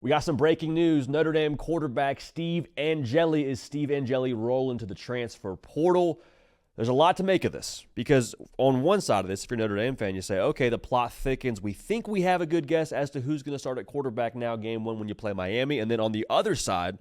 We got some breaking news. Notre Dame quarterback Steve Angeli rolling to the transfer portal. There's a lot to make of this because on one side of this, if you're a Notre Dame fan, you say, okay, the plot thickens. We think we have a good guess as to who's going to start at quarterback now game one when you play Miami. And then on the other side,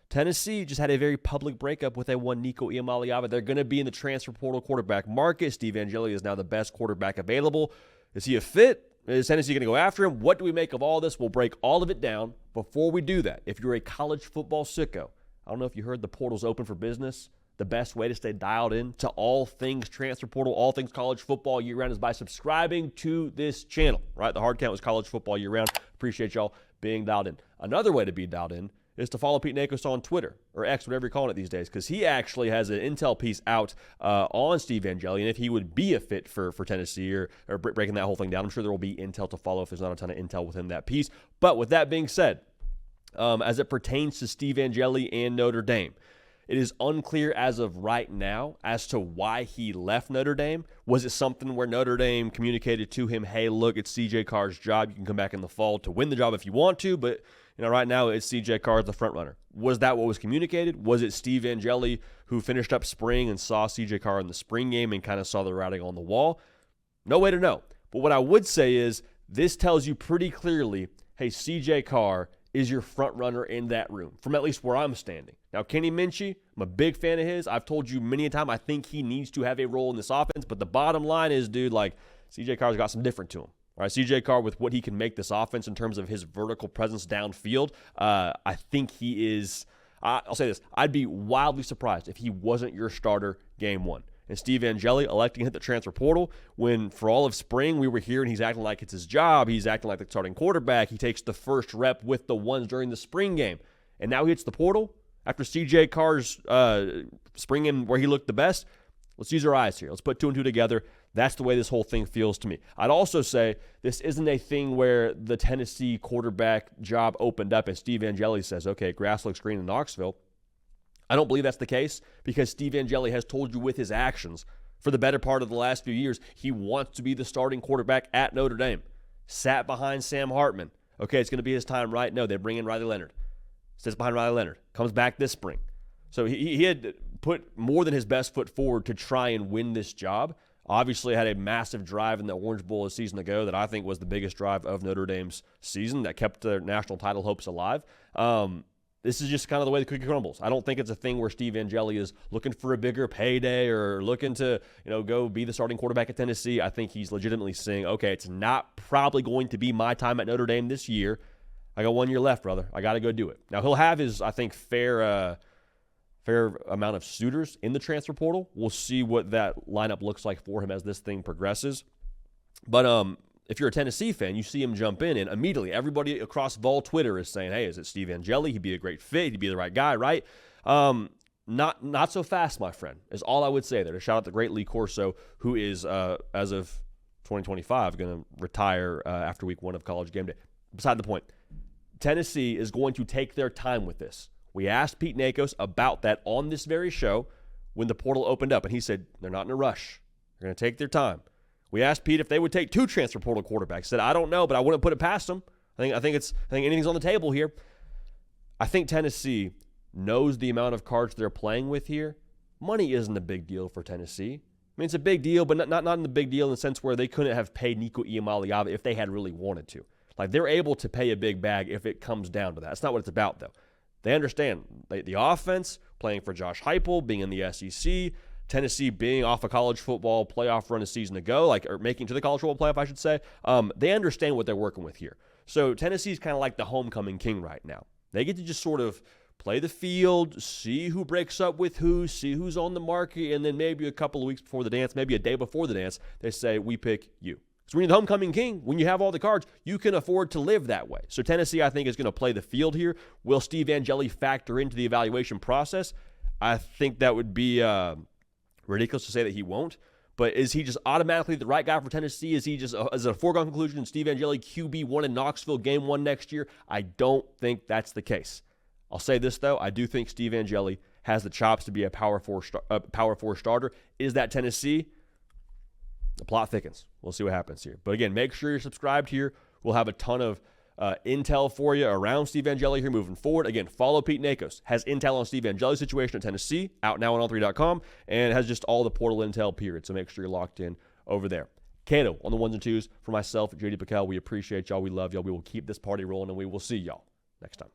Tennessee just had a very public breakup with one Nico Iamaleava. They're going to be in the transfer portal quarterback market. Steve Angeli is now the best quarterback available. Is he a fit? Is Tennessee going to go after him? What do we make of all this? We'll break all of it down. Before we do that, if you're a college football sicko, I don't know if you heard the portal's open for business. The best way to stay dialed in to all things transfer portal, all things college football year-round is by subscribing to this channel, right? The hard count was college football year-round. Appreciate y'all being dialed in. Another way to be dialed in is to follow Pete Nakos on Twitter, or X, whatever you're calling it these days, because he actually has an intel piece out on Steve Angeli, and if he would be a fit for Tennessee or breaking that whole thing down. I'm sure there will be intel to follow if there's not a ton of intel within that piece. But with that being said, as it pertains to Steve Angeli and Notre Dame, it is unclear as of right now as to why he left Notre Dame. Was it something where Notre Dame communicated to him, hey, look, it's C.J. Carr's job. You can come back in the fall to win the job if you want to, but right now it's C.J. Carr the front runner. Was that what was communicated? Was it Steve Angeli who finished up spring and saw C.J. Carr in the spring game and kind of saw the writing on the wall? No way to know. But what I would say is this tells you pretty clearly, hey, C.J. Carr is your front runner in that room, from at least where I'm standing. Now, Kenny Minchie, I'm a big fan of his. I've told you many a time I think he needs to have a role in this offense, but the bottom line is, dude, like, C.J. Carr's got some different to him. All right, C.J. Carr, with what he can make this offense in terms of his vertical presence downfield, I think he is, I'll say this, I'd be wildly surprised if he wasn't your starter game one. And Steve Angeli electing to hit the transfer portal when for all of spring we were hearing he's acting like it's his job. He's acting like the starting quarterback. He takes the first rep with the ones during the spring game. And now he hits the portal after C.J. Carr's spring game where he looked the best. Let's use our eyes here. Let's put two and two together. That's the way this whole thing feels to me. I'd also say this isn't a thing where the Tennessee quarterback job opened up and Steve Angeli says, okay, grass looks green in Knoxville. I don't believe that's the case because Steve Angeli has told you with his actions for the better part of the last few years, he wants to be the starting quarterback at Notre Dame. Sat behind Sam Hartman. Okay, it's going to be his time, right? No, they bring in Riley Leonard. Sits behind Riley Leonard. Comes back this spring. So he had put more than his best foot forward to try and win this job. Obviously had a massive drive in the Orange Bowl a season ago that I think was the biggest drive of Notre Dame's season that kept their national title hopes alive. This is just kind of the way the cookie crumbles. I don't think it's a thing where Steve Angeli is looking for a bigger payday or looking to, go be the starting quarterback at Tennessee. I think he's legitimately saying, okay, it's not probably going to be my time at Notre Dame this year. I got 1 year left, brother. I got to go do it. Now, he'll have his, I think, fair amount of suitors in the transfer portal. We'll see what that lineup looks like for him as this thing progresses. But if you're a Tennessee fan, you see him jump in, and immediately everybody across Vol Twitter is saying, hey, is it Steve Angeli? He'd be a great fit. He'd be the right guy, right? Not so fast, my friend, is all I would say there. To shout out the great Lee Corso, who is, as of 2025, going to retire after week one of College Game Day. Beside the point, Tennessee is going to take their time with this. We asked Pete Nakos about that on this very show when the portal opened up, and he said they're not in a rush. They're going to take their time. We asked Pete if they would take two transfer portal quarterbacks. He said, I don't know, but I wouldn't put it past them. I think anything's on the table here. I think Tennessee knows the amount of cards they're playing with here. Money isn't a big deal for Tennessee. I mean, it's a big deal, but not in the big deal in the sense where they couldn't have paid Nico Iamaleava if they had really wanted to. Like, they're able to pay a big bag if it comes down to that. That's not what it's about, though. They understand the offense, playing for Josh Heupel, being in the SEC, Tennessee being off a college football playoff run a season ago, or making to the college football playoff, I should say. They understand what they're working with here. So Tennessee's kind of like the homecoming king right now. They get to just sort of play the field, see who breaks up with who, see who's on the market, and then maybe a couple of weeks before the dance, maybe a day before the dance, they say, we pick you. So when you're the homecoming king, when you have all the cards, you can afford to live that way. So Tennessee, I think, is going to play the field here. Will Steve Angeli factor into the evaluation process? I think that would be ridiculous to say that he won't. But is he just automatically the right guy for Tennessee? Is it a foregone conclusion in Steve Angeli QB1 in Knoxville game one next year? I don't think that's the case. I'll say this, though. I do think Steve Angeli has the chops to be a Power 4 starter. Is that Tennessee? The plot thickens. We'll see what happens here. But again, make sure you're subscribed here. We'll have a ton of intel for you around Steve Angeli here moving forward. Again, follow Pete Nakos. Has intel on Steve Angeli's situation at Tennessee, out now on all3.com, and has just all the portal intel, period. So make sure you're locked in over there. Cato on the ones and twos. For myself, JD Pickell, we appreciate y'all. We love y'all. We will keep this party rolling, and we will see y'all next time.